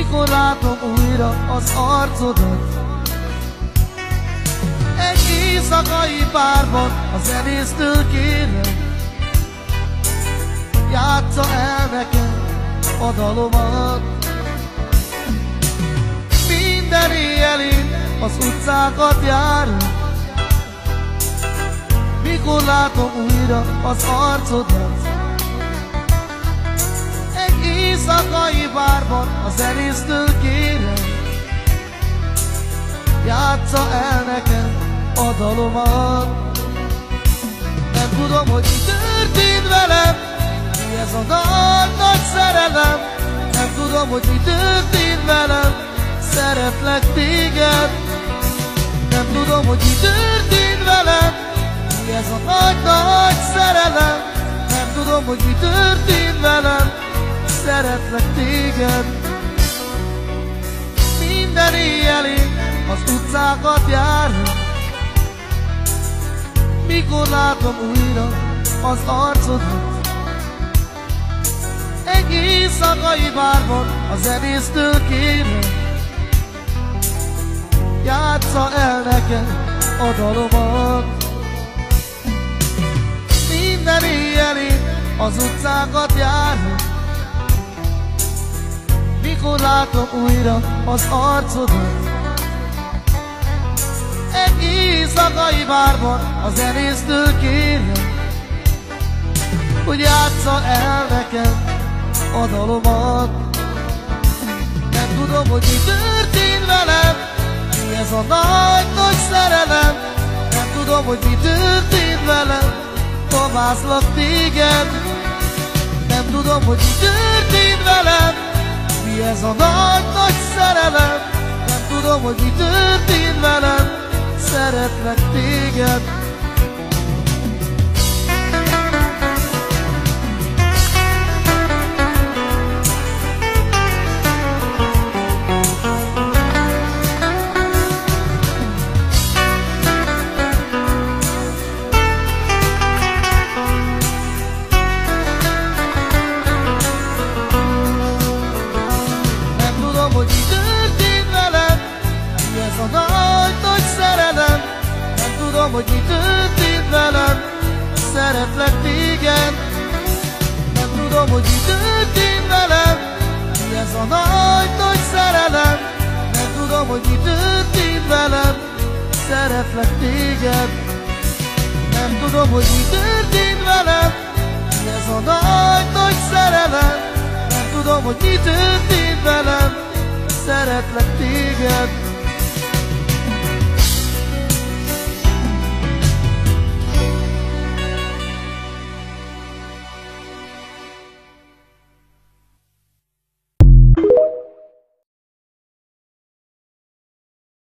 mikor látom újra az arcodat. Egy éjszakai bárban a zenésztől kérem, játsza el nekem a dalomat. Minden éjjel én az utcákat járom, mikor látom újra az arcodat. Egy éjszakai bárban a zenésztől kérem, játsza el nekem a dalomat. Nem tudom, hogy mi történt velem, mi ez a nagy szerelem. Nem tudom, hogy mi történt velem, szeretlek téged. Nem tudom, hogy mi történt velem, mi ez a nagy szerelem. Nem tudom, hogy mi történt velem, szeretlek téged. Minden éjjel én az utcákat járom, mikor látom újra az arcodat. Egy éjszakai bárban a zenésztől kérem, játsza el nekem a dalomat. Minden éjjel én az utcákat járom, mikor látom újra az arcodat. Egy éjszakai bárban a zenésztől kérem, hogy játsza el nekem a dalomat. Nem tudom, hogy mi történt velem, mi ez a nagy szerelem. Nem tudom, hogy mi történt velem, pavázlak téged. Nem tudom, hogy mi történt velem, mi ez a nagy szerelem. Nem tudom, hogy mi történt velem, szeretlek téged. Hogy mi történt velem, mi ez a nagy szerelem. Nem tudom, hogy mi történt velem, szeretlek téged. Nem tudom, hogy mi történt velem, mi ez a nagy szerelem. Nem tudom, hogy mi történt velem, szeretlek téged. Nem tudom, hogy mi történt velem, mi ez a nagy szerelem. Nem tudom, hogy mi történt velem, szeretlek téged.